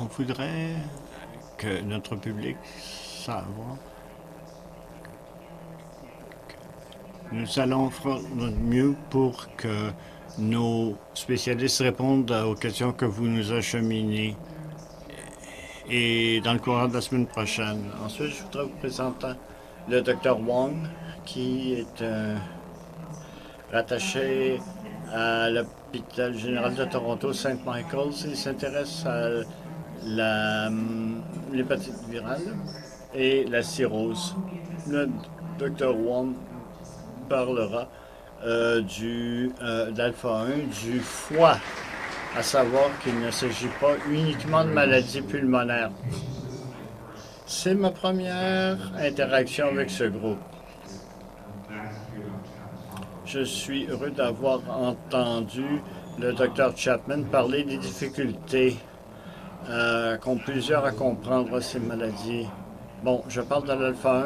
On voudrait que notre public sache. Nous allons faire notre mieux pour que nos spécialistes répondent aux questions que vous nous acheminez et dans le courant de la semaine prochaine. Ensuite, je voudrais vous présenter le Dr Wong, qui est rattaché à l'hôpital général de Toronto, Saint Michael's. Il s'intéresse à l'hépatite virale et la cirrhose. Le Dr Wong parlera d'alpha 1 du foie, à savoir qu'il ne s'agit pas uniquement de maladies pulmonaires. C'est ma première interaction avec ce groupe. Je suis heureux d'avoir entendu le Dr Chapman parler des difficultés qu'ont plusieurs à comprendre ces maladies. Bon, je parle de l'alpha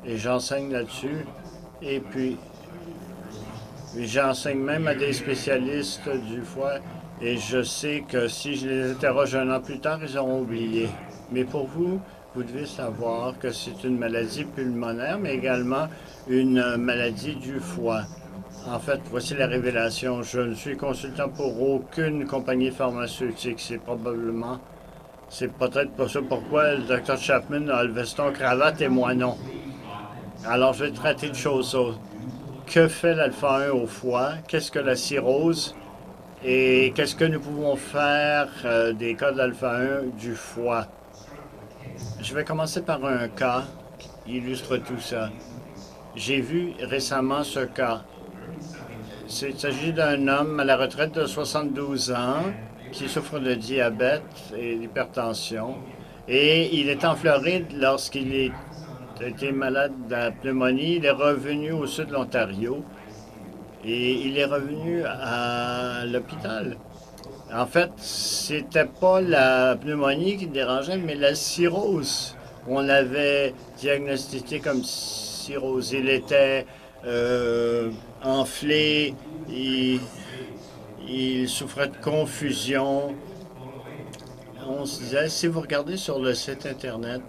1 et j'enseigne là-dessus. Et puis, j'enseigne même à des spécialistes du foie et je sais que si je les interroge un an plus tard, ils auront oublié. Mais pour vous, vous devez savoir que c'est une maladie pulmonaire, mais également une maladie du foie. En fait, voici la révélation. Je ne suis consultant pour aucune compagnie pharmaceutique. C'est peut-être pas ça pourquoi le Dr Chapman a le veston cravate et moi non. Alors, je vais traiter de choses autres. Que fait l'alpha 1 au foie? Qu'est-ce que la cirrhose? Et qu'est-ce que nous pouvons faire des cas d'alpha 1 du foie? Je vais commencer par un cas qui illustre tout ça. J'ai vu récemment ce cas. Il s'agit d'un homme à la retraite de 72 ans qui souffre de diabète et d'hypertension. Et il est en Floride lorsqu'il a été malade de la pneumonie. Il est revenu au sud de l'Ontario et il est revenu à l'hôpital. En fait, c'était pas la pneumonie qui le dérangeait, mais la cirrhose. On l'avait diagnostiqué comme cirrhose. Il était enflé, il souffrait de confusion. On se disait, si vous regardez sur le site Internet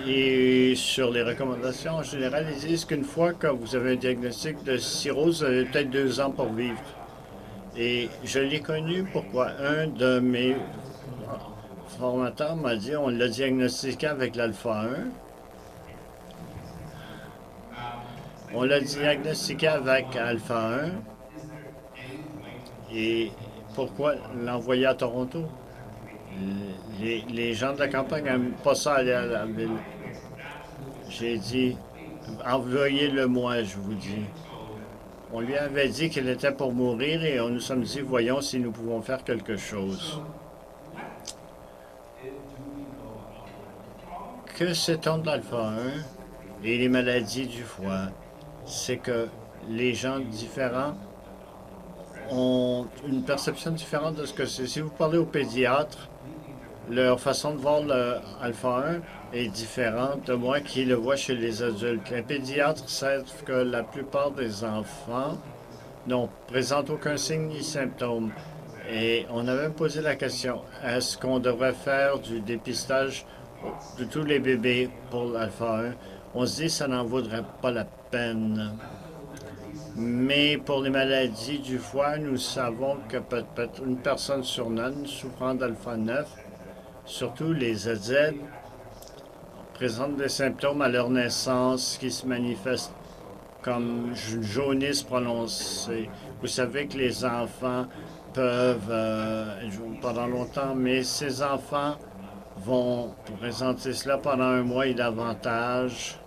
et sur les recommandations en général, ils disent qu'une fois que vous avez un diagnostic de cirrhose, vous avez peut-être 2 ans pour vivre. Et je l'ai connu pourquoi un de mes formateurs m'a dit on l'a diagnostiqué avec l'alpha 1. On l'a diagnostiqué avec alpha 1. Et pourquoi l'envoyer à Toronto? Les gens de la campagne n'aiment pas ça aller à la ville. J'ai dit envoyez-le moi, je vous dis. On lui avait dit qu'il était pour mourir et on nous sommes dit voyons si nous pouvons faire quelque chose. Que sait-on de l'alpha 1 et les maladies du foie? C'est que les gens différents ont une perception différente de ce que c'est. Si vous parlez aux pédiatres, leur façon de voir l'alpha 1 est différente de moi qui le vois chez les adultes. Les pédiatres savent que la plupart des enfants ne présentent aucun signe ni symptôme. Et on a même posé la question, est-ce qu'on devrait faire du dépistage de tous les bébés pour l'alpha 1? On se dit que ça n'en vaudrait pas la peine. Mais pour les maladies du foie, nous savons que peut-être une personne sur 9 souffrant d'alpha 9, surtout les ZZ, présentent des symptômes à leur naissance qui se manifestent comme une jaunisse prononcée. Vous savez que les enfants peuvent jouer pendant longtemps, mais ces enfants vont présenter cela pendant un mois et davantage.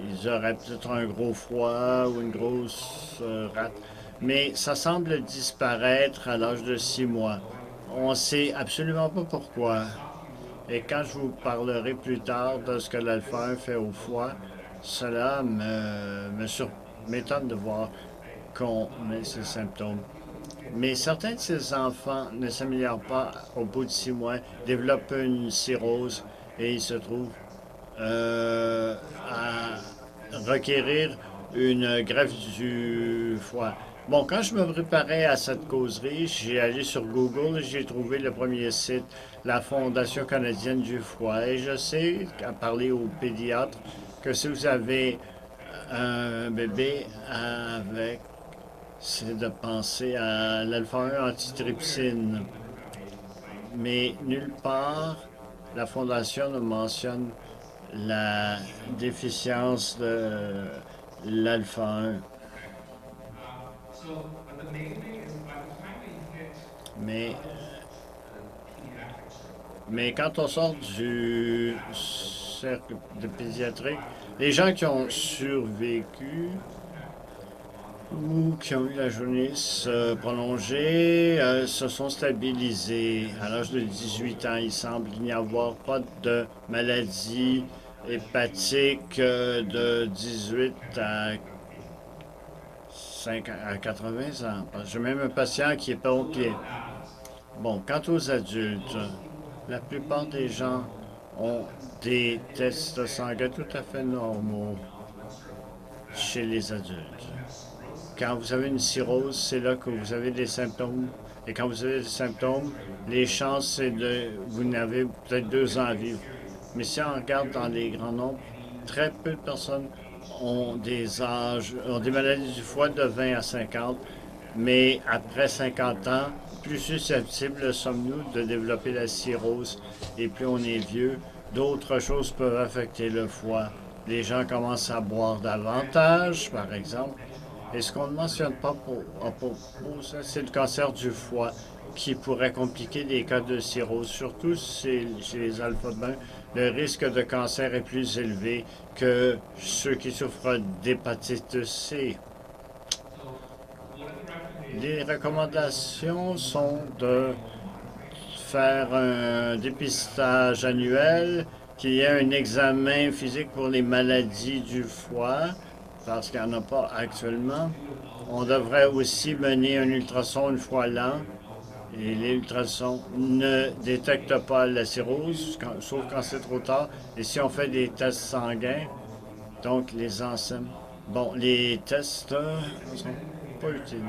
Ils auraient peut-être un gros froid ou une grosse rate. Mais ça semble disparaître à l'âge de 6 mois. On ne sait absolument pas pourquoi. Et quand je vous parlerai plus tard de ce que l'alpha 1 fait au foie, cela m'étonne de voir qu'on ait ces symptômes. Mais certains de ces enfants ne s'améliorent pas au bout de 6 mois, développent une cirrhose et ils se trouvent à requérir une greffe du foie. Bon, quand je me préparais à cette causerie, j'ai allé sur Google et j'ai trouvé le premier site, la Fondation canadienne du foie. Et je sais, à parler aux pédiatres, que si vous avez un bébé avec, c'est de penser à l'alpha-1 antitrypsine. Mais nulle part, la Fondation ne mentionne la déficience de l'alpha-1. Mais, mais quand on sort du cercle de pédiatrie, les gens qui ont survécu ou qui ont eu la jaunisse prolongée se sont stabilisés. À l'âge de 18 ans, il semble n'y avoir pas de maladie hépatique de 18 à 80 ans. J'ai même un patient qui est pompier. Bon, quant aux adultes, la plupart des gens ont des tests sanguins tout à fait normaux chez les adultes. Quand vous avez une cirrhose, c'est là que vous avez des symptômes. Et quand vous avez des symptômes, les chances, c'est de... Vous n'avez peut-être 2 ans à vivre. Mais si on regarde dans les grands nombres, très peu de personnes ont des maladies du foie de 20 à 50. Mais après 50 ans, plus susceptibles sommes-nous de développer la cirrhose. Et plus on est vieux, d'autres choses peuvent affecter le foie. Les gens commencent à boire davantage, par exemple. Et ce qu'on ne mentionne pas pour ça, c'est le cancer du foie qui pourrait compliquer les cas de cirrhose. Surtout chez les alpha-1, le risque de cancer est plus élevé que ceux qui souffrent d'hépatite C. Les recommandations sont de faire un dépistage annuel, qu'il y ait un examen physique pour les maladies du foie, parce qu'il n'y en a pas actuellement. On devrait aussi mener un ultrason une fois l'an. Et l'ultrason ne détecte pas la cirrhose, sauf quand c'est trop tard. Et si on fait des tests sanguins, donc les enzymes, bon, les tests ne sont pas utiles.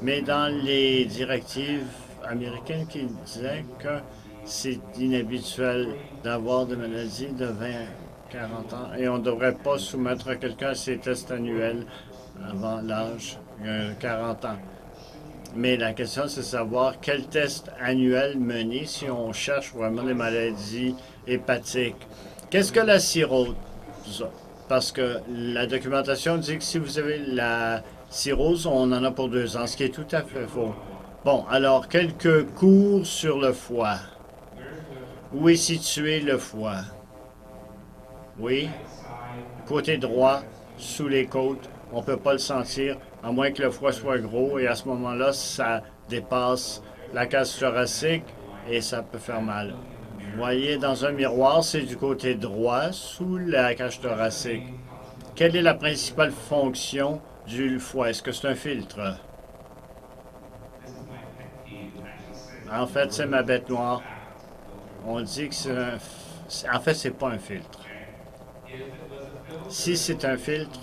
Mais dans les directives américaines qui disaient que c'est inhabituel d'avoir des maladies de 20 à 40 ans et on ne devrait pas soumettre quelqu'un à ces tests annuels avant l'âge de 40 ans. Mais la question, c'est de savoir quel test annuel mener si on cherche vraiment des maladies hépatiques. Qu'est-ce que la cirrhose? Parce que la documentation dit que si vous avez la cirrhose, on en a pour 2 ans, ce qui est tout à fait faux. Bon, alors, quelques cours sur le foie. Où est situé le foie? Oui, côté droit, sous les côtes. On ne peut pas le sentir, à moins que le foie soit gros, et à ce moment-là, ça dépasse la cage thoracique et ça peut faire mal. Vous voyez, dans un miroir, c'est du côté droit, sous la cage thoracique. Quelle est la principale fonction du foie? Est-ce que c'est un filtre? En fait, c'est ma bête noire. On dit que c'est un... En fait, c'est pas un filtre. Si c'est un filtre,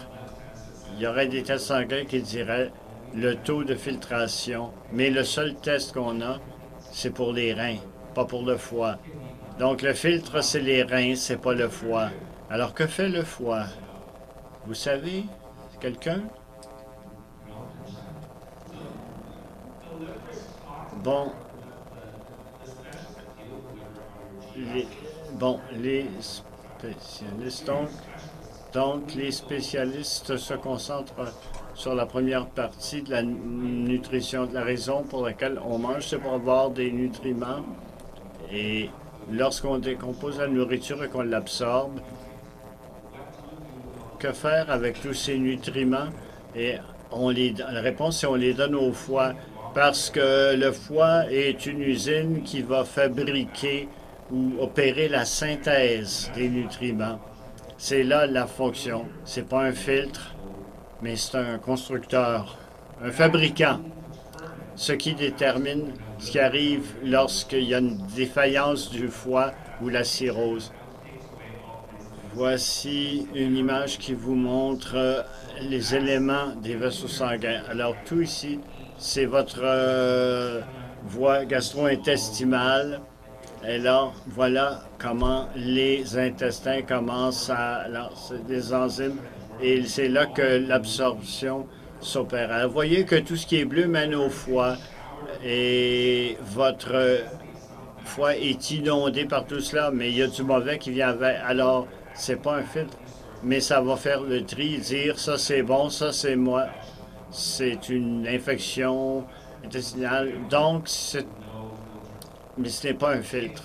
il y aurait des tests sanguins qui diraient le taux de filtration. Mais le seul test qu'on a, c'est pour les reins, pas pour le foie. Donc le filtre, c'est les reins, c'est pas le foie. Alors que fait le foie? Vous savez? Quelqu'un? Bon. Les spécialistes, donc, les spécialistes se concentrent sur la première partie de la nutrition. La raison pour laquelle on mange, c'est pour avoir des nutriments. Et lorsqu'on décompose la nourriture et qu'on l'absorbe, que faire avec tous ces nutriments? Et la réponse, c'est on les donne au foie. Parce que le foie est une usine qui va fabriquer ou opérer la synthèse des nutriments. C'est là la fonction. C'est pas un filtre, mais c'est un constructeur, un fabricant. Ce qui détermine ce qui arrive lorsqu'il y a une défaillance du foie ou la cirrhose. Voici une image qui vous montre les éléments des vaisseaux sanguins. Alors, tout ici, c'est votre voie gastro-intestinale. Et là, voilà comment les intestins commencent à lancer des enzymes. Et c'est là que l'absorption s'opère. Alors, vous voyez que tout ce qui est bleu mène au foie. Et votre foie est inondé par tout cela, mais il y a du mauvais qui vient avec. Alors, c'est pas un filtre, mais ça va faire le tri, dire ça c'est bon, ça c'est moi. C'est une infection intestinale. Donc, mais ce n'est pas un filtre.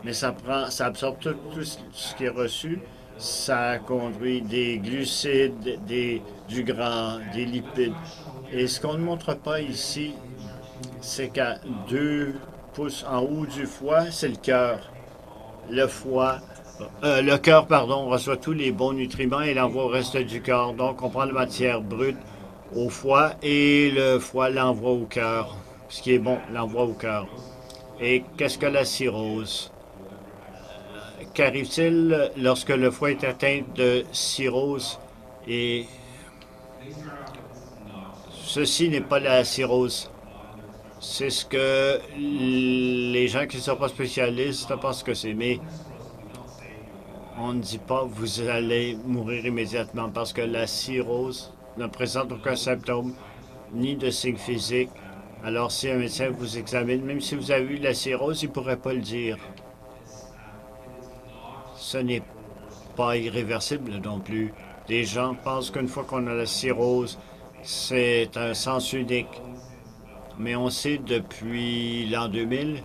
Mais ça absorbe tout ce qui est reçu. Ça conduit des glucides, du gras, des lipides. Et ce qu'on ne montre pas ici, c'est qu'à 2 pouces en haut du foie, c'est le cœur. Le cœur, pardon, reçoit tous les bons nutriments et l'envoie au reste du corps. Donc, on prend la matière brute au foie et le foie l'envoie au cœur. Ce qui est bon, l'envoie au cœur. Et qu'est-ce que la cirrhose? Qu'arrive-t-il lorsque le foie est atteint de cirrhose? Et ceci n'est pas la cirrhose. C'est ce que les gens qui ne sont pas spécialistes pensent que c'est. Mais on ne dit pas vous allez mourir immédiatement parce que la cirrhose ne présente aucun symptôme ni de signe physique. Alors si un médecin vous examine, même si vous avez eu la cirrhose, il ne pourrait pas le dire. Ce n'est pas irréversible non plus. Les gens pensent qu'une fois qu'on a la cirrhose, c'est un sens unique. Mais on sait depuis l'an 2000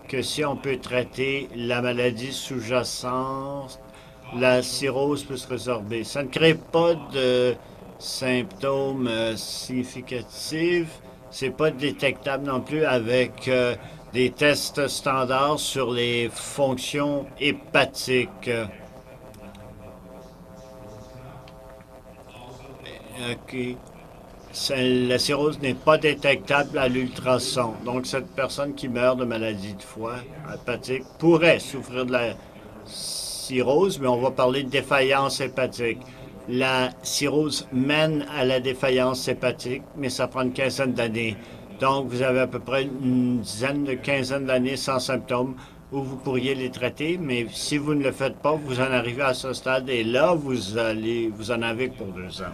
que si on peut traiter la maladie sous-jacente, la cirrhose peut se résorber. Ça ne crée pas de symptômes significatifs. C'est pas détectable non plus avec des tests standards sur les fonctions hépatiques. OK. La cirrhose n'est pas détectable à l'ultrason. Donc, cette personne qui meurt de maladie de foie hépatique pourrait souffrir de la cirrhose, mais on va parler de défaillance hépatique. La cirrhose mène à la défaillance hépatique, mais ça prend une quinzaine d'années. Donc, vous avez à peu près une dizaine de quinzaine d'années sans symptômes où vous pourriez les traiter, mais si vous ne le faites pas, vous en arrivez à ce stade et là, vous en avez pour 2 ans.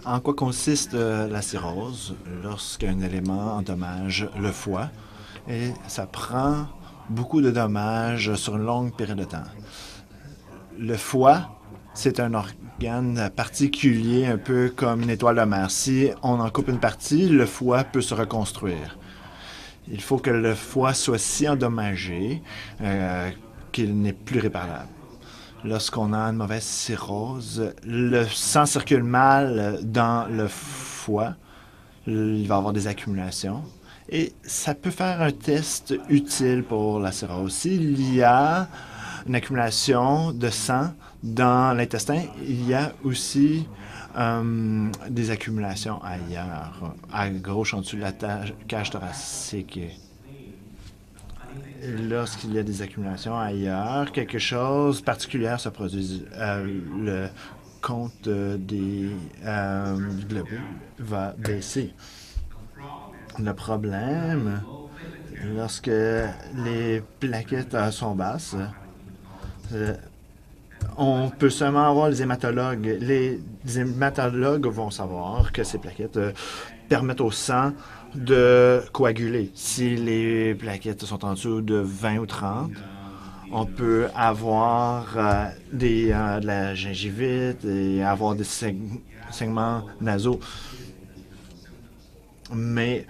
En quoi consiste la cirrhose lorsqu'un élément endommage le foie? Et ça prend beaucoup de dommages sur une longue période de temps. Le foie, c'est un organe particulier, un peu comme une étoile de mer. Si on en coupe une partie, le foie peut se reconstruire. Il faut que le foie soit si endommagé qu'il n'est plus réparable. Lorsqu'on a une mauvaise cirrhose, le sang circule mal dans le foie. Il va y avoir des accumulations. Et ça peut faire un test utile pour la cirrhose. S'il y a une accumulation de sang dans l'intestin, il y a aussi des accumulations ailleurs, à gauche en dessous de la cage thoracique. Lorsqu'il y a des accumulations ailleurs, quelque chose de particulier se produit. Le compte des globules va baisser. Le problème, lorsque les plaquettes sont basses, on peut seulement avoir les hématologues. Les hématologues vont savoir que ces plaquettes permettent au sang de coaguler. Si les plaquettes sont en dessous de 20 ou 30, on peut avoir de la gingivite et avoir des saignements nasaux. Mais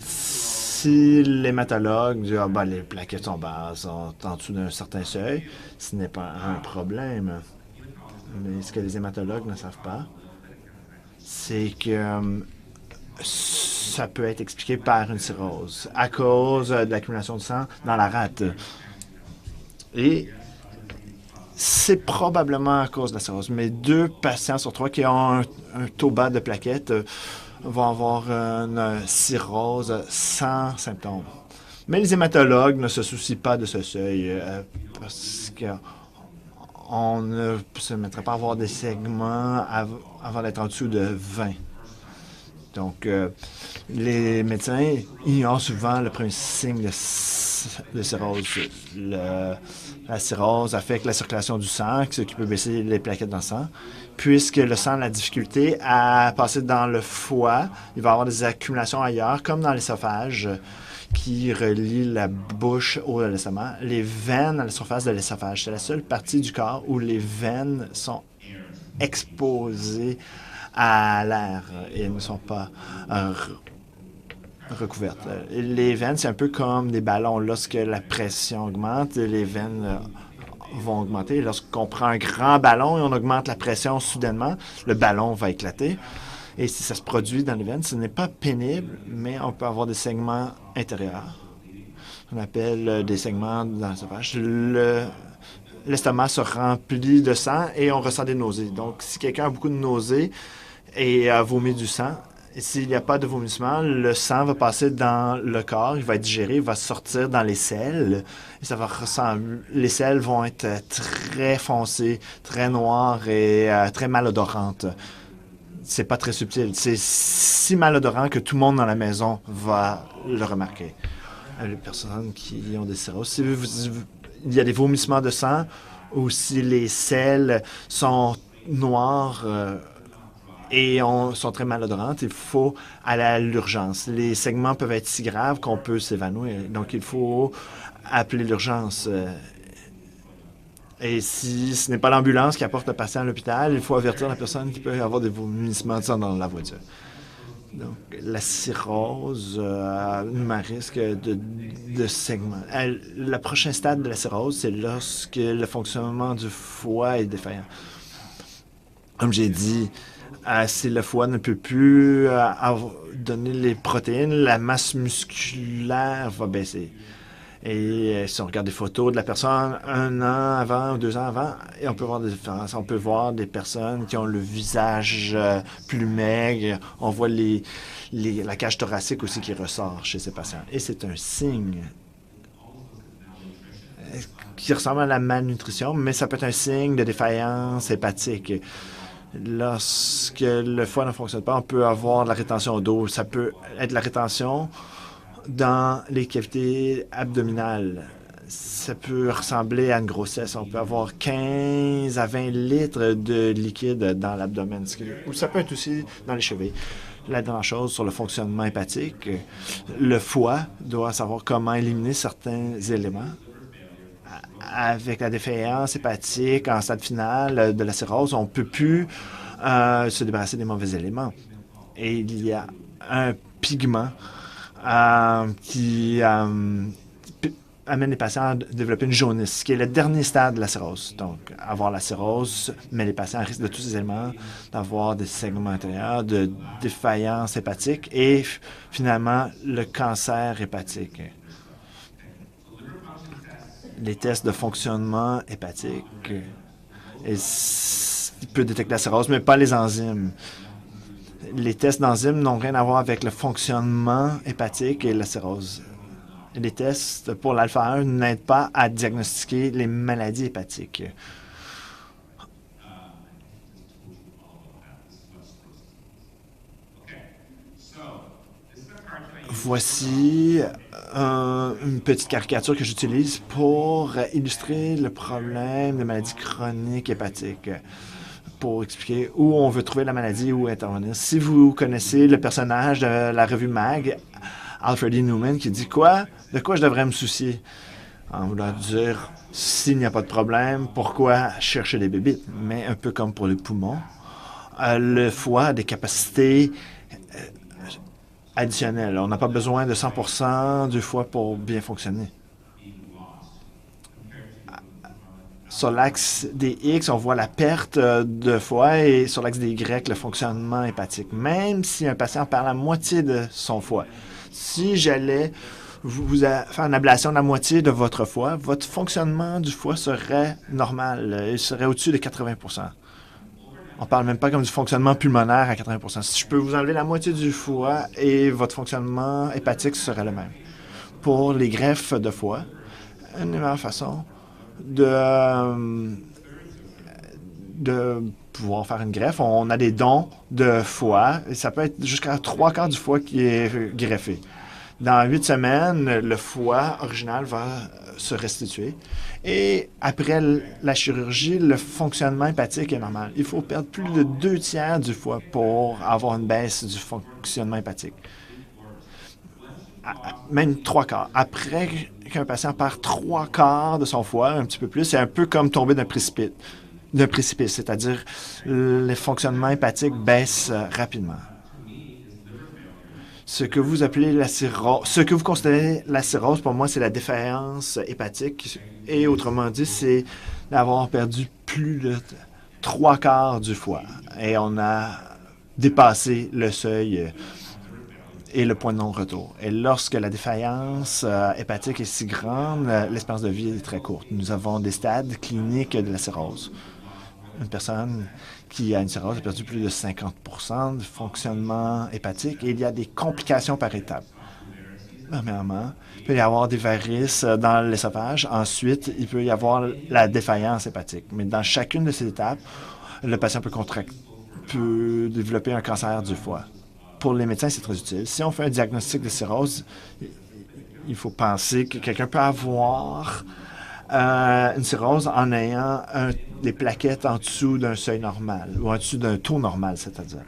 si l'hématologue dit « les plaquettes sont basses, sont en dessous d'un certain seuil », ce n'est pas un problème. Mais ce que les hématologues ne savent pas, c'est que ça peut être expliqué par une cirrhose à cause de l'accumulation de sang dans la rate. Et c'est probablement à cause de la cirrhose. Mais 2 patients sur 3 qui ont un taux bas de plaquettes vont avoir une cirrhose sans symptômes. Mais les hématologues ne se soucient pas de ce seuil parce qu'on ne se mettrait pas à avoir des segments avant d'être en dessous de 20. Donc, les médecins ignorent souvent le premier signe de cirrhose. La cirrhose affecte la circulation du sang, ce qui peut baisser les plaquettes dans le sang. Puisque le sang a la difficulté à passer dans le foie, il va y avoir des accumulations ailleurs, comme dans l'œsophage, qui relie la bouche au l'estomac. Les veines à la surface de l'œsophage, c'est la seule partie du corps où les veines sont exposées à l'air et ne sont pas recouvertes. Les veines, c'est un peu comme des ballons. Lorsque la pression augmente, les veines vont augmenter. Lorsqu'on prend un grand ballon et on augmente la pression soudainement, le ballon va éclater. Et si ça se produit dans les veines, ce n'est pas pénible, mais on peut avoir des segments intérieurs. On appelle des segments dans l'œsophage. L'estomac se remplit de sang et on ressent des nausées. Donc, si quelqu'un a beaucoup de nausées et a vomi du sang, s'il n'y a pas de vomissement, le sang va passer dans le corps, il va être digéré, il va sortir dans les selles. Et ça va ressembler. Les selles vont être très foncées, très noires et très malodorantes. C'est pas très subtil. C'est si malodorant que tout le monde dans la maison va le remarquer. Les personnes qui ont des cirrhoses, si il y a des vomissements de sang ou si les selles sont noires et sont très malodorantes, il faut aller à l'urgence. Les segments peuvent être si graves qu'on peut s'évanouir. Donc, il faut appeler l'urgence. Et si ce n'est pas l'ambulance qui apporte le patient à l'hôpital, il faut avertir la personne qui peut avoir des vomissements de sang dans la voiture. Donc, la cirrhose a un risque de segment. Le prochain stade de la cirrhose, c'est lorsque le fonctionnement du foie est défaillant. Comme j'ai dit, si le foie ne peut plus donner les protéines, la masse musculaire va baisser. Et si on regarde des photos de la personne 1 an avant ou 2 ans avant, et on peut voir des différences. On peut voir des personnes qui ont le visage plus maigre. On voit la cage thoracique aussi qui ressort chez ces patients. Et c'est un signe qui ressemble à la malnutrition, mais ça peut être un signe de défaillance hépatique. Lorsque le foie ne fonctionne pas, on peut avoir de la rétention d'eau. Ça peut être la rétention dans les cavités abdominales. Ça peut ressembler à une grossesse. On peut avoir 15 à 20 litres de liquide dans l'abdomen. Ou ça peut être aussi dans les chevilles. La dernière chose sur le fonctionnement hépatique, le foie doit savoir comment éliminer certains éléments. Avec la défaillance hépatique en stade final de la cirrhose, on ne peut plus se débarrasser des mauvais éléments. Et il y a un pigment qui amène les patients à développer une jaunisse, qui est le dernier stade de la cirrhose. Donc, avoir la cirrhose met les patients à risque de tous ces éléments, d'avoir des segments intérieurs, de défaillance hépatique et finalement le cancer hépatique. Les tests de fonctionnement hépatique, il peut détecter la cirrhose, mais pas les enzymes. Les tests d'enzymes n'ont rien à voir avec le fonctionnement hépatique et la cirrhose. Les tests pour l'alpha-1 n'aident pas à diagnostiquer les maladies hépatiques. Voici une petite caricature que j'utilise pour illustrer le problème des maladies chroniques hépatiques, pour expliquer où on veut trouver la maladie, où intervenir. Si vous connaissez le personnage de la revue Mag, Alfred E. Newman, qui dit quoi? De quoi je devrais me soucier? En voulant dire, s'il n'y a pas de problème, pourquoi chercher des bébites? Mais un peu comme pour les poumons, le foie a des capacités additionnelles. On n'a pas besoin de 100% du foie pour bien fonctionner. Sur l'axe des X, on voit la perte de foie et sur l'axe des Y, le fonctionnement hépatique. Même si un patient perd la moitié de son foie, si j'allais vous faire une ablation de la moitié de votre foie, votre fonctionnement du foie serait normal. Il serait au-dessus de 80%. On ne parle même pas comme du fonctionnement pulmonaire à 80%. Si je peux vous enlever la moitié du foie et votre fonctionnement hépatique serait le même. pour les greffes de foie, une des meilleures façons de pouvoir faire une greffe, on a des dons de foie, et ça peut être jusqu'à 3/4 du foie qui est greffé. Dans 8 semaines, le foie original va se restituer. Et après la chirurgie, le fonctionnement hépatique est normal. Il faut perdre plus de 2/3 du foie pour avoir une baisse du fonctionnement hépatique. Même 3/4. Après qu'un patient perd 3/4 de son foie, un petit peu plus, c'est un peu comme tomber d'un précipice, c'est-à-dire le fonctionnement hépatique baisse rapidement. Ce que vous appelez la cirrhose, ce que vous considérez la cirrhose, pour moi, c'est la défaillance hépatique. Et autrement dit, c'est d'avoir perdu plus de 3/4 du foie. Et on a dépassé le seuil et le point de non-retour. Et lorsque la défaillance hépatique est si grande, l'espérance de vie est très courte. Nous avons des stades cliniques de la cirrhose. Une personne qui a une cirrhose a perdu plus de 50% de fonctionnement hépatique et il y a des complications par étapes. Premièrement, il peut y avoir des varices dans l'œsophage. Ensuite, il peut y avoir la défaillance hépatique. Mais dans chacune de ces étapes, le patient peut développer un cancer du foie. Pour les médecins, c'est très utile. Si on fait un diagnostic de cirrhose, il faut penser que quelqu'un peut avoir une cirrhose en ayant des plaquettes en dessous d'un seuil normal ou en dessous d'un taux normal, c'est-à-dire.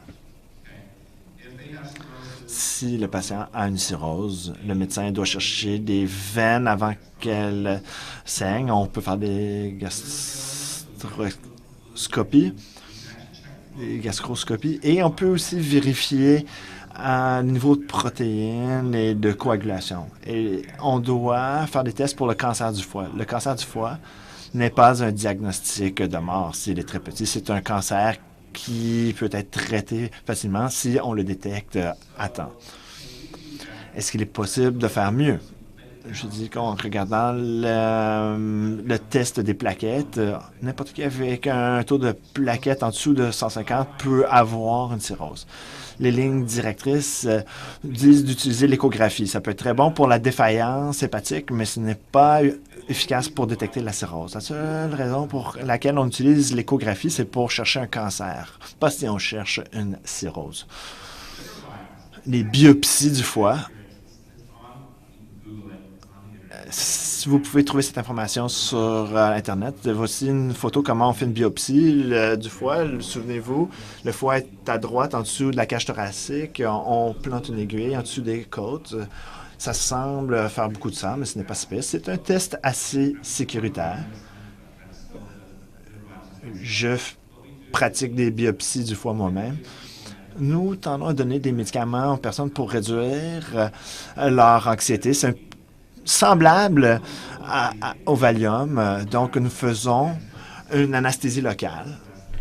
Si le patient a une cirrhose, le médecin doit chercher des veines avant qu'elles saignent. On peut faire des gastroscopies, et on peut aussi vérifier le niveau de protéines et de coagulation. Et on doit faire des tests pour le cancer du foie. Le cancer du foie n'est pas un diagnostic de mort s'il est très petit. C'est un cancer qui peut être traité facilement si on le détecte à temps. Est-ce qu'il est possible de faire mieux? Je dis qu'en regardant le test des plaquettes, n'importe qui avec un taux de plaquettes en dessous de 150 peut avoir une cirrhose. Les lignes directrices disent d'utiliser l'échographie. Ça peut être très bon pour la défaillance hépatique, mais ce n'est pas efficace pour détecter la cirrhose. La seule raison pour laquelle on utilise l'échographie, c'est pour chercher un cancer, pas si on cherche une cirrhose. Les biopsies du foie. Vous pouvez trouver cette information sur Internet. Voici une photo comment on fait une biopsie du foie. Souvenez-vous, le foie est à droite en dessous de la cage thoracique. On plante une aiguille en dessous des côtes. Ça semble faire beaucoup de sang, mais ce n'est pas si pire. C'est un test assez sécuritaire. Je pratique des biopsies du foie moi-même. Nous tendons à donner des médicaments aux personnes pour réduire leur anxiété. C'est semblable au Valium. Donc, nous faisons une anesthésie locale.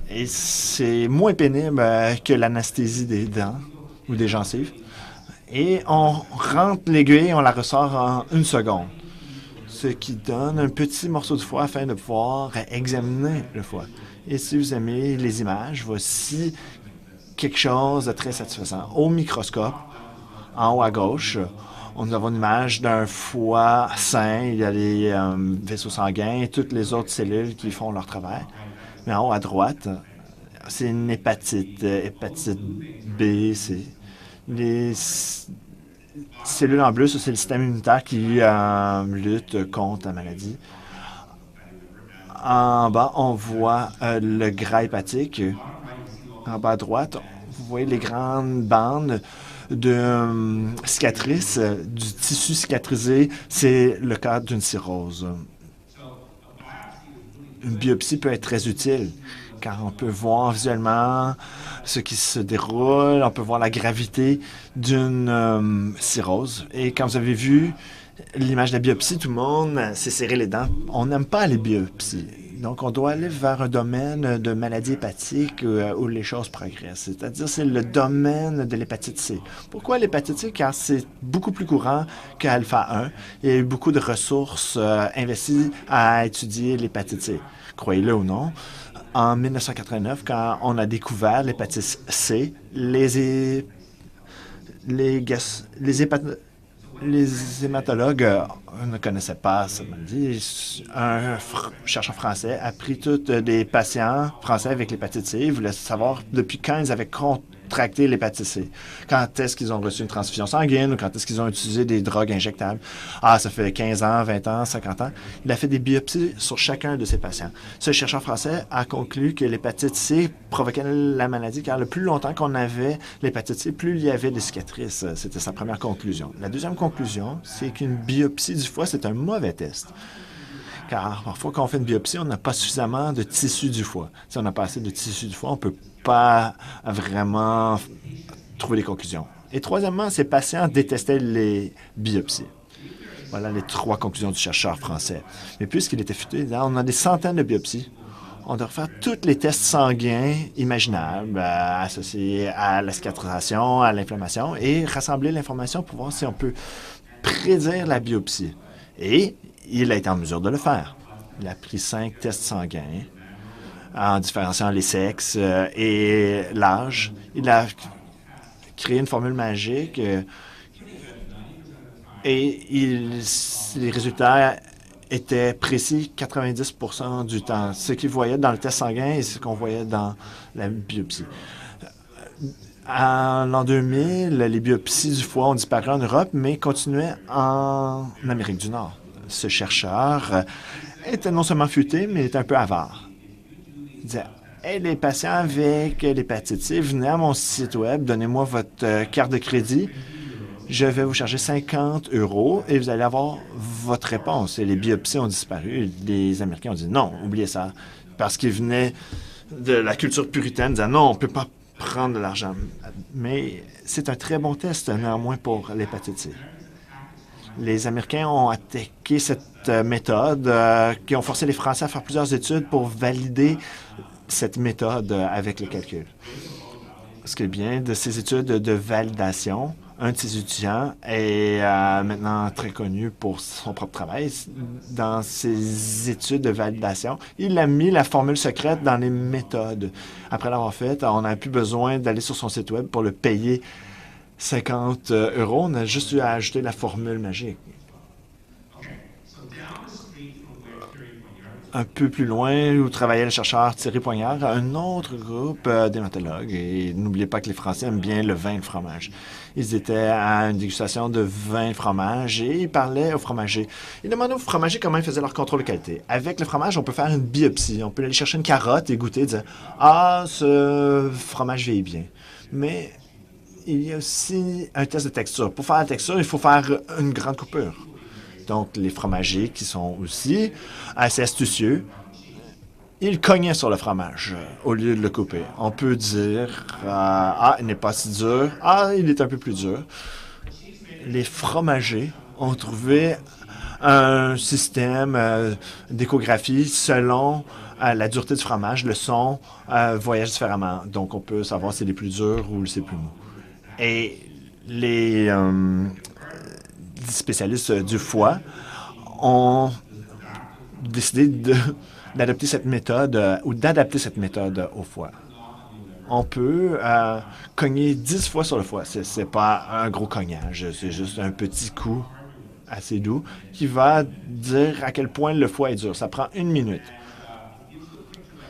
Et c'est moins pénible que l'anesthésie des dents ou des gencives. Et on rentre l'aiguille et on la ressort en 1 seconde. Ce qui donne un petit morceau de foie afin de pouvoir examiner le foie. Et si vous aimez les images, voici quelque chose de très satisfaisant. Au microscope, en haut à gauche, nous avons une image d'un foie sain. Il y a les vaisseaux sanguins et toutes les autres cellules qui font leur travail. Mais en haut à droite, c'est une hépatite B. C'est les cellules en bleu, ça, c'est le système immunitaire qui lutte contre la maladie. En bas, on voit le gras hépatique. En bas à droite, vous voyez les grandes bandes de cicatrices, du tissu cicatrisé. C'est le cas d'une cirrhose. Une biopsie peut être très utile car on peut voir visuellement ce qui se déroule, on peut voir la gravité d'une cirrhose. Et quand vous avez vu l'image de la biopsie, tout le monde s'est serré les dents. On n'aime pas les biopsies. Donc, on doit aller vers un domaine de maladie hépatique où les choses progressent. C'est-à-dire, c'est le domaine de l'hépatite C. Pourquoi l'hépatite C? Car c'est beaucoup plus courant qu'alpha 1. Il y a eu beaucoup de ressources investies à étudier l'hépatite C. Croyez-le ou non, en 1989, quand on a découvert l'hépatite C, les Les hématologues ne connaissaient pas ça maladie. Un chercheur français a pris tous les patients français avec l'hépatite C. Il voulait savoir depuis quand ils avaient contracté l'hépatite C. Quand est-ce qu'ils ont reçu une transfusion sanguine ou quand est-ce qu'ils ont utilisé des drogues injectables. Ah, ça fait 15 ans, 20 ans, 50 ans. Il a fait des biopsies sur chacun de ces patients. Ce chercheur français a conclu que l'hépatite C provoquait la maladie car le plus longtemps qu'on avait l'hépatite C, plus il y avait des cicatrices. C'était sa première conclusion. La deuxième conclusion, c'est qu'une biopsie du foie, c'est un mauvais test. Car parfois, quand on fait une biopsie, on n'a pas suffisamment de tissu du foie. Si on n'a pas assez de tissu du foie, on ne peut pas vraiment trouver des conclusions. Et troisièmement, ces patients détestaient les biopsies. Voilà les trois conclusions du chercheur français. Mais puisqu'il était futé, on a des centaines de biopsies. On doit faire tous les tests sanguins imaginables associés à la cicatrisation, à l'inflammation et rassembler l'information pour voir si on peut prédire la biopsie. Et il a été en mesure de le faire. Il a pris 5 tests sanguins en différenciant les sexes et l'âge. Il a créé une formule magique et les résultats étaient précis 90% du temps. Ce qu'il voyait dans le test sanguin et ce qu'on voyait dans la biopsie. En l'an 2000, les biopsies du foie ont disparu en Europe, mais continuaient en Amérique du Nord. Ce chercheur était non seulement futé, mais était un peu avare. Il disait « Hey, les patients avec l'hépatite C, venez à mon site web, donnez-moi votre carte de crédit. Je vais vous charger 50 € et vous allez avoir votre réponse. » Et les biopsies ont disparu. Les Américains ont dit « Non, oubliez ça. » Parce qu'ils venaient de la culture puritaine, disaient « Non, on ne peut pas prendre de l'argent. » Mais c'est un très bon test, néanmoins, pour l'hépatite C. Les Américains ont attaqué cette méthode, qui ont forcé les Français à faire plusieurs études pour valider cette méthode avec le calcul. Ce qui est bien de ces études de validation, un de ses étudiants est maintenant très connu pour son propre travail. Dans ses études de validation, il a mis la formule secrète dans les méthodes. Après l'avoir fait, on n'a plus besoin d'aller sur son site web pour le payer 50 €. On a juste eu à ajouter la formule magique. Un peu plus loin, où travaillait le chercheur Thierry Poignard, un autre groupe d'hématologues. Et n'oubliez pas que les Français aiment bien le vin et le fromage. Ils étaient à une dégustation de vin et fromage et ils parlaient aux fromagers. Ils demandaient aux fromagers comment ils faisaient leur contrôle de qualité. Avec le fromage, on peut faire une biopsie. On peut aller chercher une carotte et goûter et dire « Ah, ce fromage vieillit bien. » Mais il y a aussi un test de texture. Pour faire la texture, il faut faire une grande coupure. Donc, les fromagers qui sont aussi assez astucieux, ils cognaient sur le fromage au lieu de le couper. On peut dire ah, il n'est pas si dur. Ah, il est un peu plus dur. Les fromagers ont trouvé un système d'échographie selon la dureté du fromage. Le son voyage différemment. Donc, on peut savoir si c'est plus dur ou c'est plus mou. Et les spécialistes du foie ont décidé d'adopter cette méthode ou d'adapter cette méthode au foie. On peut cogner 10 fois sur le foie. C'est pas un gros cognage, c'est juste un petit coup assez doux qui va dire à quel point le foie est dur. Ça prend 1 minute.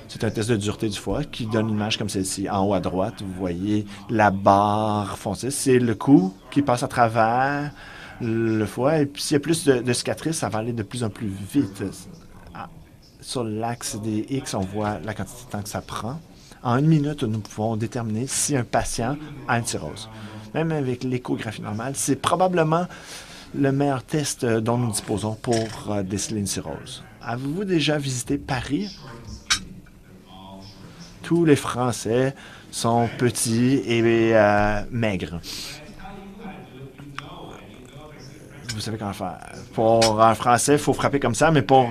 C'est un test de dureté du foie qui donne une image comme celle-ci. En haut à droite, vous voyez la barre foncée. C'est le coup qui passe à travers le foie. Et puis, s'il y a plus de cicatrices, ça va aller de plus en plus vite. Sur l'axe des X, on voit la quantité de temps que ça prend. En 1 minute, nous pouvons déterminer si un patient a une cirrhose. Même avec l'échographie normale, c'est probablement le meilleur test dont nous disposons pour déceler une cirrhose. Avez-vous déjà visité Paris? Tous les Français sont petits et maigres. Vous savez comment faire. Pour un Français, il faut frapper comme ça, mais pour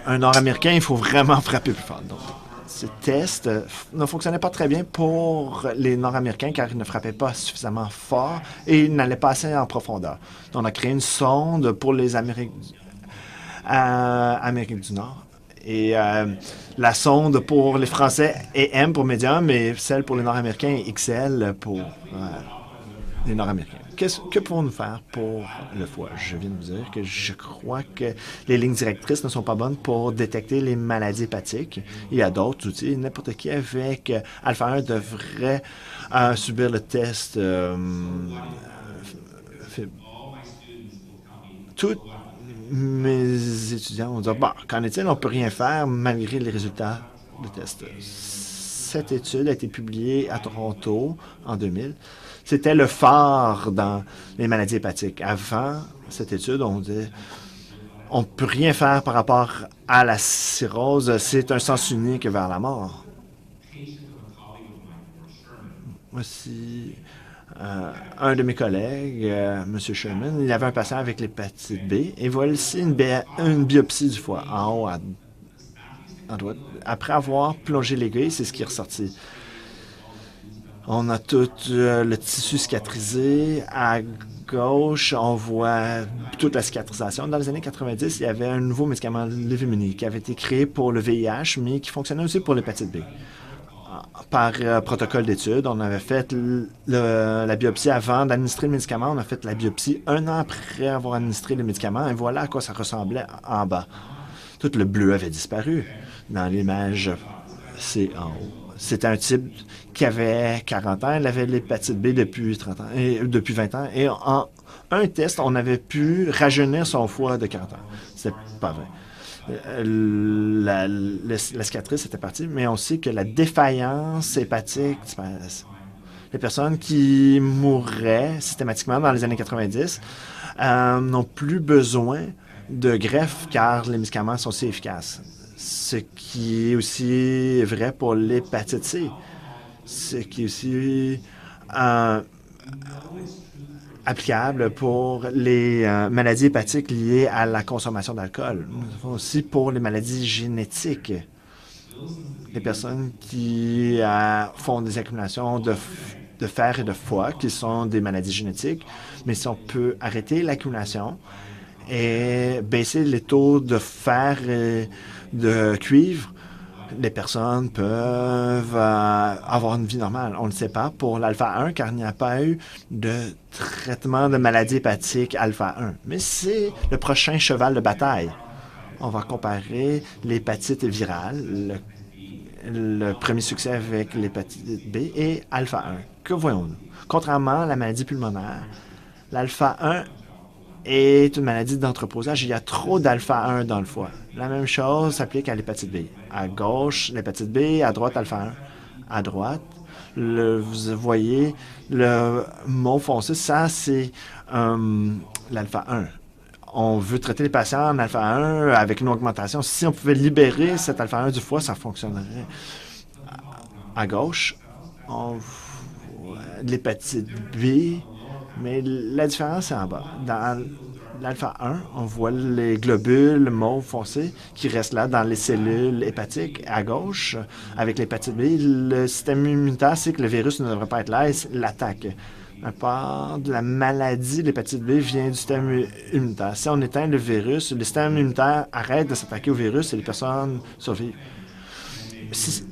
un Nord-Américain, il faut vraiment frapper plus fort. Donc, ce test ne fonctionnait pas très bien pour les Nord-Américains car ils ne frappaient pas suffisamment fort et ils n'allaient pas assez en profondeur. Donc, on a créé une sonde pour les Amérique du Nord. Et la sonde pour les Français est M pour médium et celle pour les Nord-Américains est XL pour les Nord-Américains. Que pouvons-nous faire pour le foie? Je viens de vous dire que je crois que les lignes directrices ne sont pas bonnes pour détecter les maladies hépatiques. Il y a d'autres outils. N'importe qui avec alpha 1 devrait subir le test. Tous mes étudiants vont dire, bon, qu'en est-il? On ne peut rien faire malgré les résultats de test. Cette étude a été publiée à Toronto en 2000. C'était le phare dans les maladies hépatiques. Avant cette étude, on disait on ne peut rien faire par rapport à la cirrhose. C'est un sens unique vers la mort. Voici un de mes collègues, M. Sherman, il avait un patient avec l'hépatite B. Et voici une biopsie du foie en haut à droite. Après avoir plongé l'aiguille, c'est ce qui est ressorti. On a tout le tissu cicatrisé. À gauche, on voit toute la cicatrisation. Dans les années 90, il y avait un nouveau médicament, Livimini, qui avait été créé pour le VIH, mais qui fonctionnait aussi pour l'hépatite B. Par protocole d'étude, on avait fait la biopsie avant d'administrer le médicament. On a fait la biopsie un an après avoir administré le médicament. Et voilà à quoi ça ressemblait en bas. Tout le bleu avait disparu. Dans l'image, c'est en haut. C'était un type qui avait 40 ans. Il avait l'hépatite B depuis 30 ans, depuis 20 ans. Et en un test, on avait pu rajeunir son foie de 40 ans. C'est pas vrai. La cicatrice était partie, mais on sait que la défaillance hépatique disparaît. Les personnes qui mourraient systématiquement dans les années 90 n'ont plus besoin de greffe car les médicaments sont si efficaces. Ce qui est aussi vrai pour l'hépatite C. Ce qui est aussi applicable pour les maladies hépatiques liées à la consommation d'alcool. Aussi pour les maladies génétiques. Les personnes qui font des accumulations de fer et de foie, qui sont des maladies génétiques, mais si on peut arrêter l'accumulation et baisser les taux de fer et de cuivre, les personnes peuvent avoir une vie normale. On ne le sait pas pour l'alpha 1 car il n'y a pas eu de traitement de maladie hépatique alpha 1. Mais c'est le prochain cheval de bataille. On va comparer l'hépatite virale, le premier succès avec l'hépatite B et alpha 1. Que voyons-nous? Contrairement à la maladie pulmonaire, l'alpha 1 est une maladie d'entreposage. Il y a trop d'alpha 1 dans le foie. La même chose s'applique à l'hépatite B. À gauche, l'hépatite B, à droite, alpha 1. À droite, vous voyez le mot foncé, ça c'est l'alpha 1. On veut traiter les patients en alpha 1 avec une augmentation. Si on pouvait libérer cet alpha 1 du foie, ça fonctionnerait. À gauche, on voit l'hépatite B, mais la différence est en bas. Dans l'alpha 1, on voit les globules mauve foncé qui restent là dans les cellules hépatiques. À gauche, avec l'hépatite B, le système immunitaire sait que le virus ne devrait pas être là et l'attaque. La part de la maladie de l'hépatite B vient du système immunitaire. Si on éteint le virus, le système immunitaire arrête de s'attaquer au virus et les personnes survivent.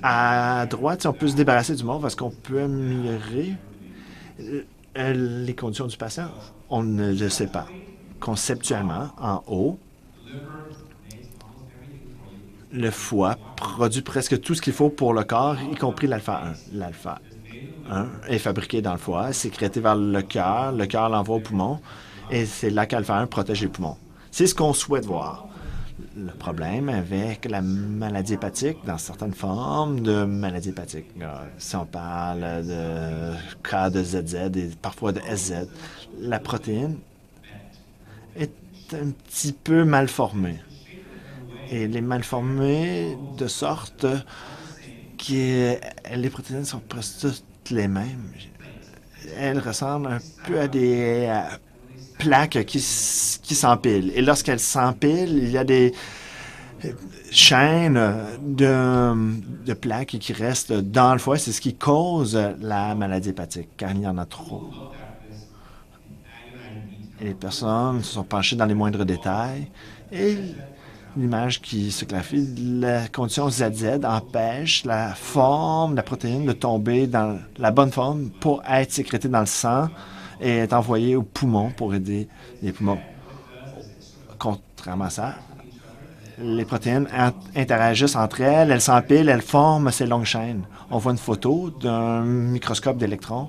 À droite, si on peut se débarrasser du mauve, est-ce qu'on peut améliorer les conditions du patient? On ne le sait pas. Conceptuellement, en haut, le foie produit presque tout ce qu'il faut pour le corps, y compris l'alpha 1. L'alpha 1 est fabriqué dans le foie, sécrété vers le cœur l'envoie au poumon, et c'est là qu'alpha 1 protège les poumons. C'est ce qu'on souhaite voir. Le problème avec la maladie hépatique, dans certaines formes de maladie hépatique, si on parle de cas de ZZ et parfois de SZ, la protéine est un petit peu mal formée. Et elle est mal formée de sorte que les protéines sont presque toutes les mêmes. Elles ressemblent un peu à des plaques qui s'empilent. Et lorsqu'elles s'empilent, il y a des chaînes de plaques qui restent dans le foie. C'est ce qui cause la maladie hépatique, car il y en a trop. Et les personnes se sont penchées dans les moindres détails. Et l'image qui se clarifie, la condition ZZ empêche la forme de la protéine de tomber dans la bonne forme pour être sécrétée dans le sang est envoyée aux poumons pour aider les poumons. Contrairement à ça, les protéines interagissent entre elles, elles s'empilent, elles forment ces longues chaînes. On voit une photo d'un microscope d'électrons.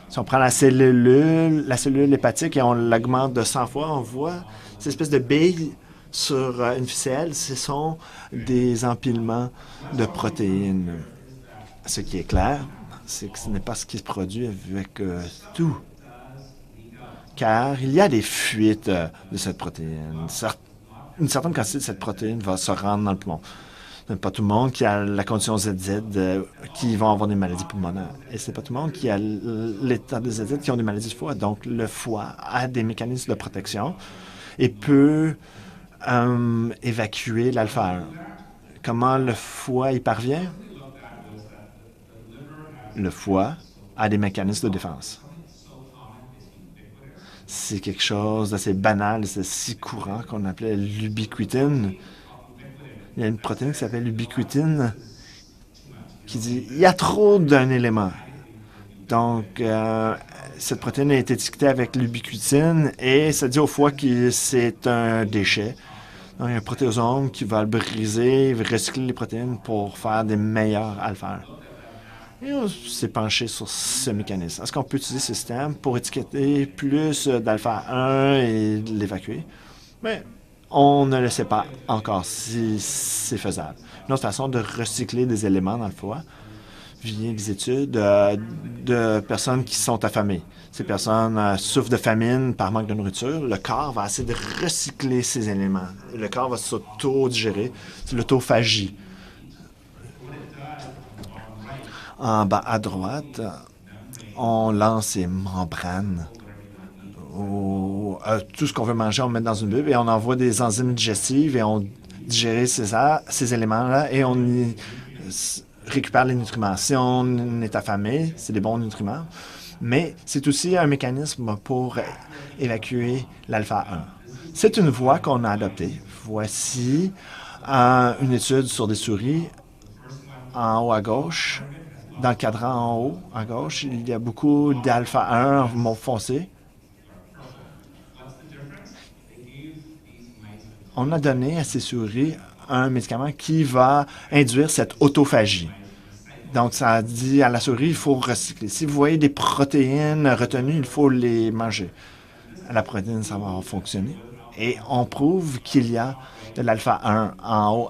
Si on prend la cellule hépatique et on l'augmente de 100 fois, on voit ces espèces de billes sur une ficelle. Ce sont des empilements de protéines. Ce qui est clair, c'est que ce n'est pas ce qui se produit avec tout. Car il y a des fuites de cette protéine. Une certaine quantité de cette protéine va se rendre dans le poumon. Ce n'est pas tout le monde qui a la condition ZZ qui vont avoir des maladies pulmonaires. Et ce n'est pas tout le monde qui a l'état de ZZ qui ont des maladies du foie. Donc, le foie a des mécanismes de protection et peut évacuer l'alpha-1. Comment le foie y parvient? Le foie a des mécanismes de défense. C'est quelque chose d'assez banal, c'est si courant qu'on appelait l'ubiquitine. Il y a une protéine qui s'appelle l'ubiquitine qui dit il y a trop d'un élément. Donc, cette protéine est étiquetée avec l'ubiquitine et ça dit au foie que c'est un déchet. Donc, il y a un protéasome qui va le briser, il va recycler les protéines pour faire des meilleurs alpha-1. Et on s'est penché sur ce mécanisme. Est-ce qu'on peut utiliser ce système pour étiqueter plus d'alpha-1 et l'évacuer? Mais on ne le sait pas encore si c'est faisable. Une autre façon de recycler des éléments dans le foie via des études de personnes qui sont affamées. Ces personnes souffrent de famine par manque de nourriture. Le corps va essayer de recycler ces éléments. Le corps va s'auto-digérer. C'est l'autophagie. En bas à droite, on lance ces membranes. Tout ce qu'on veut manger, on le met dans une bulle et on envoie des enzymes digestives et on digère ces éléments-là et on y récupère les nutriments. Si on est affamé, c'est des bons nutriments, mais c'est aussi un mécanisme pour évacuer l'alpha-1. C'est une voie qu'on a adoptée. Voici une étude sur des souris en haut à gauche. Dans le cadran en haut, à gauche, il y a beaucoup d'alpha-1 mauve foncé. On a donné à ces souris un médicament qui va induire cette autophagie. Donc, ça dit à la souris, il faut recycler. Si vous voyez des protéines retenues, il faut les manger. La protéine, ça va fonctionner. Et on prouve qu'il y a de l'alpha-1 en haut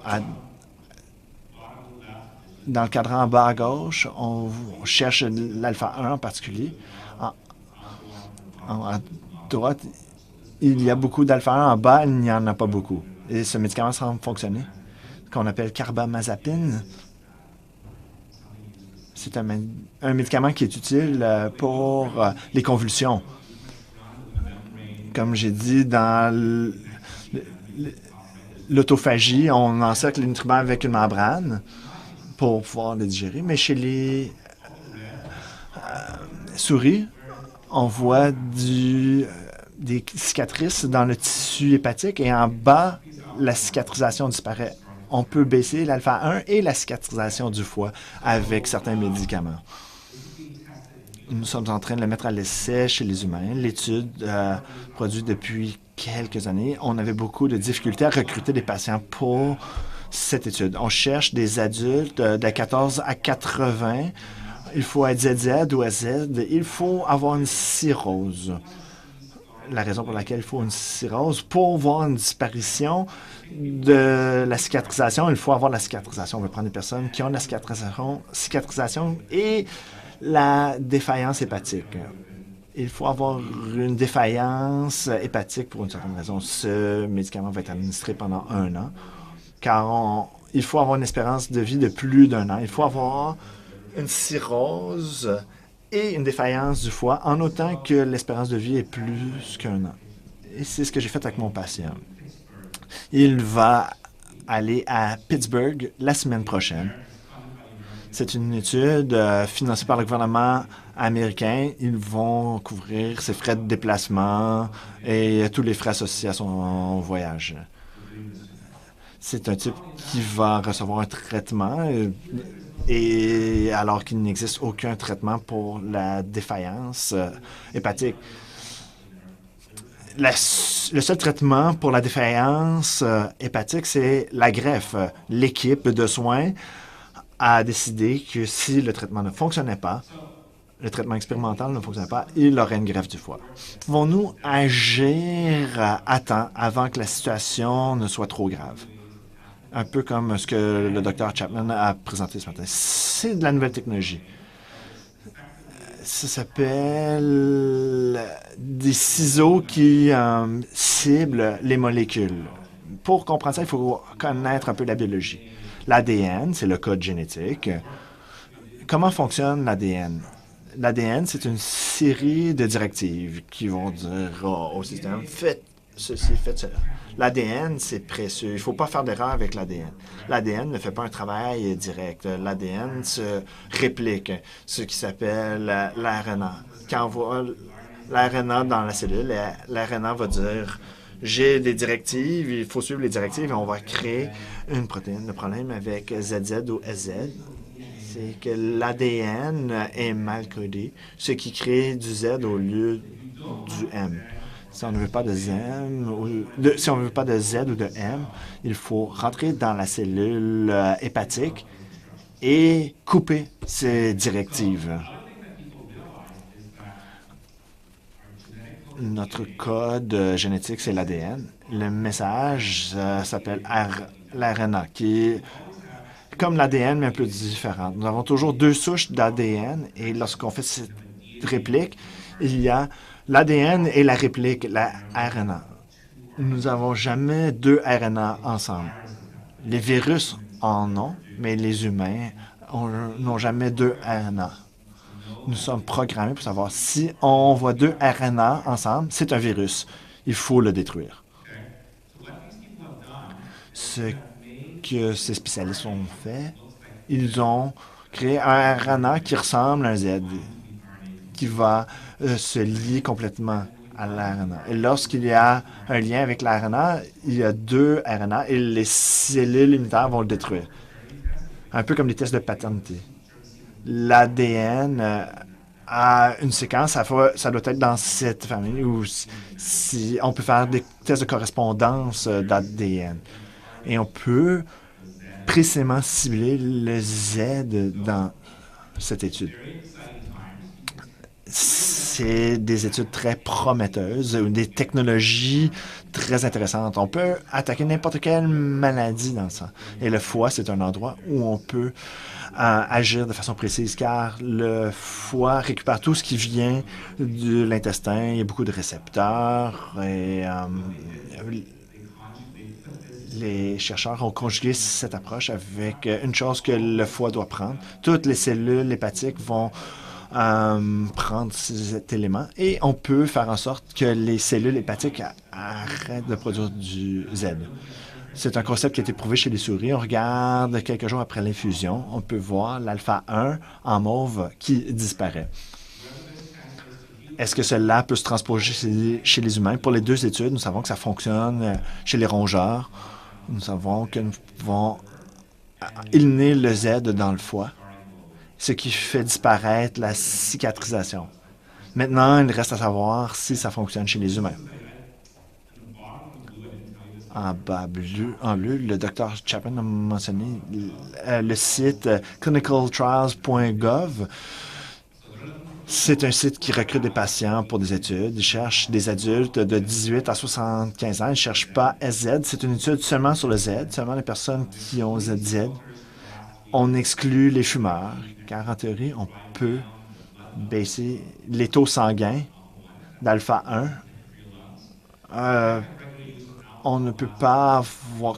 dans le cadran en bas à gauche, on cherche l'alpha-1 en particulier. À droite, il y a beaucoup d'alpha-1. En bas, il n'y en a pas beaucoup. Et ce médicament semble fonctionner, qu'on appelle carbamazepine. C'est un médicament qui est utile pour les convulsions. Comme j'ai dit, dans l'autophagie, on encercle les nutriments avec une membrane pour pouvoir les digérer. Mais chez les souris, on voit des cicatrices dans le tissu hépatique et en bas, la cicatrisation disparaît. On peut baisser l'alpha-1 et la cicatrisation du foie avec certains médicaments. Nous sommes en train de le mettre à l'essai chez les humains. L'étude produite depuis quelques années. On avait beaucoup de difficultés à recruter des patients pour cette étude. On cherche des adultes de 14 à 80. Il faut être ZZ ou SZ. Il faut avoir une cirrhose. La raison pour laquelle il faut une cirrhose, pour voir une disparition de la cicatrisation, il faut avoir la cicatrisation. On veut prendre des personnes qui ont la cicatrisation et la défaillance hépatique. Il faut avoir une défaillance hépatique pour une certaine raison. Ce médicament va être administré pendant 1 an, car il faut avoir une espérance de vie de plus d'1 an. Il faut avoir une cirrhose et une défaillance du foie, en autant que l'espérance de vie est plus qu'1 an. Et c'est ce que j'ai fait avec mon patient. Il va aller à Pittsburgh la semaine prochaine. C'est une étude financée par le gouvernement américain. Ils vont couvrir ses frais de déplacement et tous les frais associés à son voyage. C'est un type qui va recevoir un traitement Et alors qu'il n'existe aucun traitement pour la défaillance hépatique. Le seul traitement pour la défaillance hépatique, c'est la greffe. L'équipe de soins a décidé que si le traitement ne fonctionnait pas, le traitement expérimental ne fonctionnait pas, il aurait une greffe du foie. Pouvons-nous agir à temps avant que la situation ne soit trop grave? Un peu comme ce que le docteur Chapman a présenté ce matin. C'est de la nouvelle technologie. Ça s'appelle des ciseaux qui ciblent les molécules. Pour comprendre ça, il faut connaître un peu la biologie. L'ADN, c'est le code génétique. Comment fonctionne l'ADN? L'ADN, c'est une série de directives qui vont dire au système, faites ceci, faites cela. L'ADN, c'est précieux. Il ne faut pas faire d'erreur avec l'ADN. L'ADN ne fait pas un travail direct. L'ADN se réplique, ce qui s'appelle l'RNA. Quand on voit l'RNA dans la cellule, l'RNA va dire j'ai des directives, il faut suivre les directives et on va créer une protéine. Le problème avec ZZ ou SZ, c'est que l'ADN est mal codé, ce qui crée du Z au lieu du M. Si on ne veut pas de Z ou de M, il faut rentrer dans la cellule hépatique et couper ces directives. Notre code génétique, c'est l'ADN. Le message s'appelle l'RNA, qui est comme l'ADN, mais un peu différent. Nous avons toujours deux souches d'ADN et lorsqu'on fait cette réplique, il y a l'ADN et la réplique, la RNA. Nous n'avons jamais deux RNA ensemble. Les virus en ont, mais les humains n'ont jamais deux RNA. Nous sommes programmés pour savoir si on voit deux RNA ensemble, c'est un virus. Il faut le détruire. Ce que ces spécialistes ont fait, ils ont créé un RNA qui ressemble à un Z, qui va se lier complètement à l'RNA. Et lorsqu'il y a un lien avec l'RNA, il y a deux RNA et les cellules immunitaires vont le détruire. Un peu comme les tests de paternité. L'ADN a une séquence, ça doit être dans cette famille où si on peut faire des tests de correspondance d'ADN. Et on peut précisément cibler le Z dans cette étude. C'est des études très prometteuses, des technologies très intéressantes. On peut attaquer n'importe quelle maladie dans ça. Et le foie, c'est un endroit où on peut agir de façon précise, car le foie récupère tout ce qui vient de l'intestin. Il y a beaucoup de récepteurs et les chercheurs ont conjugué cette approche avec une chose que le foie doit prendre. Toutes les cellules hépatiques vont prendre cet élément et on peut faire en sorte que les cellules hépatiques arrêtent de produire du Z. C'est un concept qui a été prouvé chez les souris. On regarde quelques jours après l'infusion, on peut voir l'alpha-1 en mauve qui disparaît. Est-ce que cela peut se transposer chez les humains? Pour les deux études, nous savons que ça fonctionne chez les rongeurs. Nous savons que nous pouvons éliminer le Z dans le foie, ce qui fait disparaître la cicatrisation. Maintenant, il reste à savoir si ça fonctionne chez les humains. En bleu, le Dr Chapman a mentionné le site clinicaltrials.gov. C'est un site qui recrute des patients pour des études. Ils cherchent des adultes de 18 à 75 ans. Ils ne cherchent pas SZ. C'est une étude seulement sur le Z, seulement les personnes qui ont ZZ. On exclut les fumeurs, car en théorie, on peut baisser les taux sanguins d'alpha-1. On ne peut pas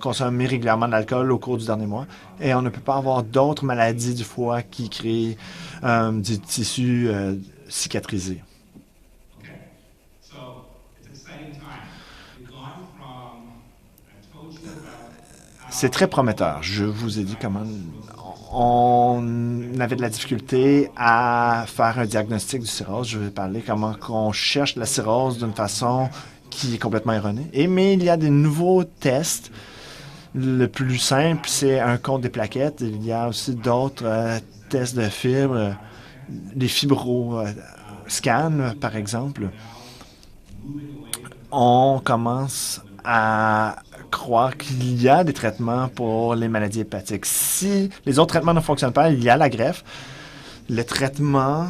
consommer régulièrement de l'alcool au cours du dernier mois et on ne peut pas avoir d'autres maladies du foie qui créent du tissu cicatrisé. C'est très prometteur. Je vous ai dit comment on avait de la difficulté à faire un diagnostic du cirrhose. Je vais parler comment on cherche la cirrhose d'une façon qui est complètement erronée. Mais il y a des nouveaux tests, Le plus simple, c'est un compte des plaquettes. Il y a aussi d'autres tests de fibres, des fibroscans, par exemple. On commence à croire qu'il y a des traitements pour les maladies hépatiques. Si les autres traitements ne fonctionnent pas, il y a la greffe. Le traitement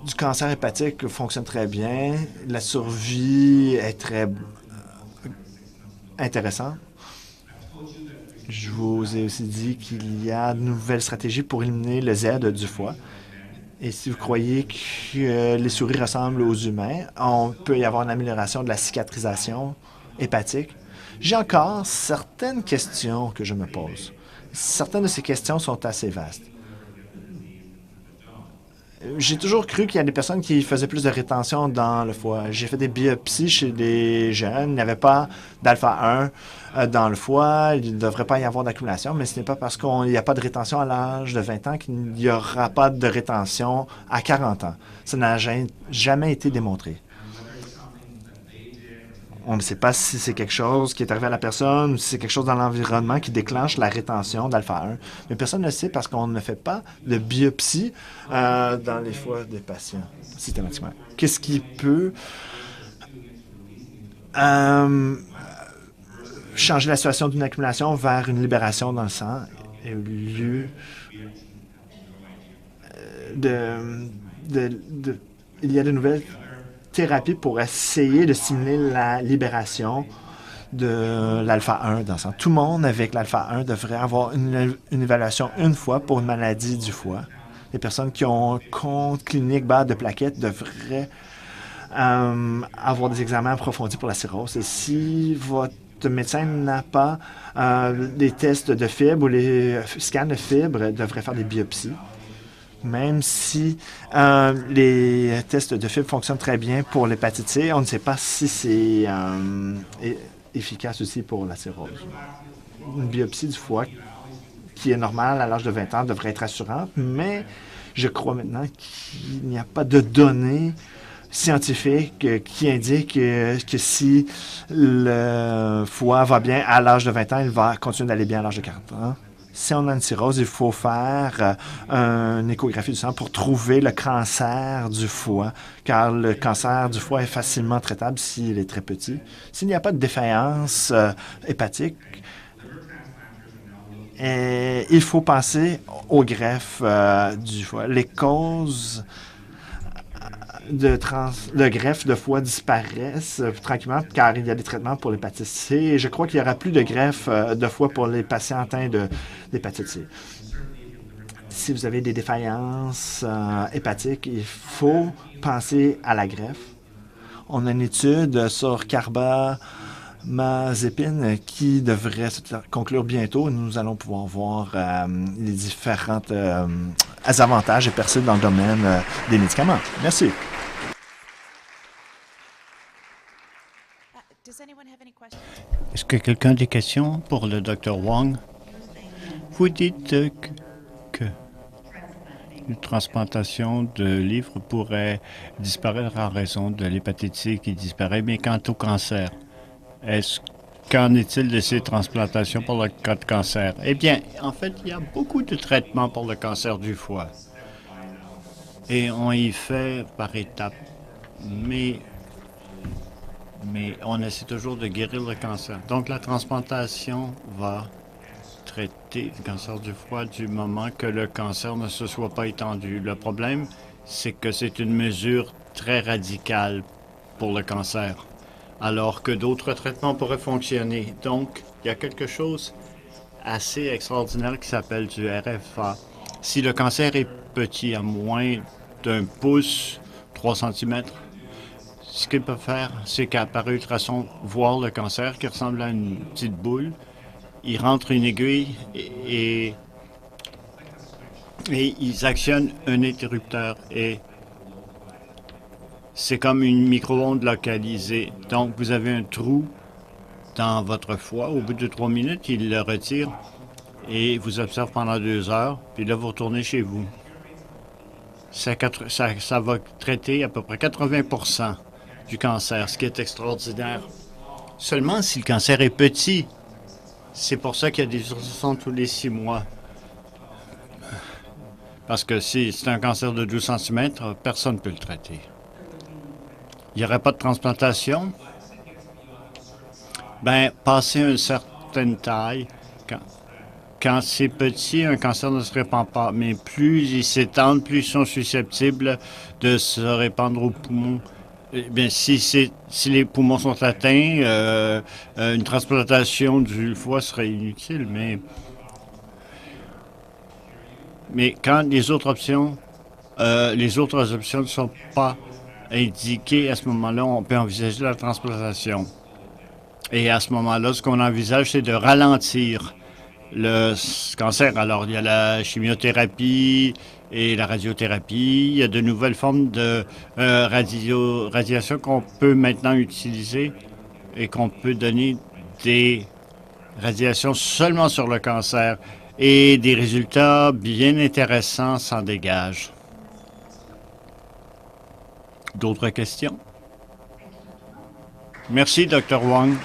du cancer hépatique fonctionne très bien. La survie est très intéressante. Je vous ai aussi dit qu'il y a de nouvelles stratégies pour éliminer le Z du foie. Et si vous croyez que les souris ressemblent aux humains, on peut y avoir une amélioration de la cicatrisation hépatique. J'ai encore certaines questions que je me pose. Certaines de ces questions sont assez vastes. J'ai toujours cru qu'il y a des personnes qui faisaient plus de rétention dans le foie. J'ai fait des biopsies chez des jeunes. Il n'y avait pas d'alpha 1 dans le foie. Il ne devrait pas y avoir d'accumulation, mais ce n'est pas parce qu'il n'y a pas de rétention à l'âge de 20 ans qu'il n'y aura pas de rétention à 40 ans. Ça n'a jamais été démontré. On ne sait pas si c'est quelque chose qui est arrivé à la personne ou si c'est quelque chose dans l'environnement qui déclenche la rétention d'alpha 1. Mais personne ne le sait parce qu'on ne fait pas de biopsie dans les foies des patients systématiquement. Qu'est-ce qui peut changer la situation d'une accumulation vers une libération dans le sang et au lieu il y a de nouvelles thérapie pour essayer de stimuler la libération de l'alpha 1 dans le sang. Tout le monde avec l'alpha 1 devrait avoir une évaluation une fois pour une maladie du foie. Les personnes qui ont un compte clinique bas de plaquettes devraient avoir des examens approfondis pour la cirrhose. Et si votre médecin n'a pas des tests de fibres ou les scans de fibres, devrait faire des biopsies. Même si les tests de fibres fonctionnent très bien pour l'hépatite C, on ne sait pas si c'est efficace aussi pour la cirrhose. Une biopsie du foie qui est normale à l'âge de 20 ans devrait être rassurante, mais je crois maintenant qu'il n'y a pas de données scientifiques qui indiquent que si le foie va bien à l'âge de 20 ans, il va continuer d'aller bien à l'âge de 40 ans. Si on a une cirrhose, il faut faire une échographie du sang pour trouver le cancer du foie, car le cancer du foie est facilement traitable s'il est très petit. S'il n'y a pas de défaillance hépatique, il faut penser aux greffes du foie. Les causes de greffe de foie disparaissent tranquillement car il y a des traitements pour l'hépatite C. Et je crois qu'il n'y aura plus de greffe de foie pour les patients atteints d'hépatite C. Si vous avez des défaillances hépatiques, il faut penser à la greffe. On a une étude sur carbamazépine qui devrait se conclure bientôt. Nous allons pouvoir voir les différents avantages et percées dans le domaine des médicaments. Merci. Est-ce que quelqu'un a des questions pour le Dr. Wong? Vous dites que une transplantation de livres pourrait disparaître en raison de l'hépatite C qui disparaît, mais quant au cancer, qu'en est-il de ces transplantations pour le cas de cancer? Eh bien, en fait, il y a beaucoup de traitements pour le cancer du foie. Et on y fait par étapes. Mais on essaie toujours de guérir le cancer. Donc, la transplantation va traiter le cancer du foie du moment que le cancer ne se soit pas étendu. Le problème, c'est que c'est une mesure très radicale pour le cancer, alors que d'autres traitements pourraient fonctionner. Donc, il y a quelque chose assez extraordinaire qui s'appelle du RFA. Si le cancer est petit, à moins d'1 pouce, 3 cm, ce qu'il peut faire, c'est qu'à par ultrason, voir le cancer qui ressemble à une petite boule. Il rentre une aiguille et ils actionnent un interrupteur. Et c'est comme une micro-onde localisée. Donc, vous avez un trou dans votre foie. Au bout de 3 minutes, il le retire et vous observe pendant 2 heures. Puis là, vous retournez chez vous. Ça va traiter à peu près 80% du cancer, ce qui est extraordinaire. Seulement si le cancer est petit. C'est pour ça qu'il y a des ultrasons tous les 6 mois. Parce que si c'est un cancer de 12 cm, personne ne peut le traiter. Il n'y aurait pas de transplantation? Bien, passé une certaine taille, quand c'est petit, un cancer ne se répand pas. Mais plus ils s'étendent, plus ils sont susceptibles de se répandre aux poumons. Eh bien, si les poumons sont atteints, une transplantation du foie serait inutile, mais quand les autres options ne sont pas indiquées, à ce moment-là, on peut envisager la transplantation. Et à ce moment-là, ce qu'on envisage, c'est de ralentir le cancer. Alors, il y a la chimiothérapie et la radiothérapie. Il y a de nouvelles formes de radiation qu'on peut maintenant utiliser et qu'on peut donner des radiations seulement sur le cancer. Et des résultats bien intéressants s'en dégagent. D'autres questions? Merci, Dr. Wang.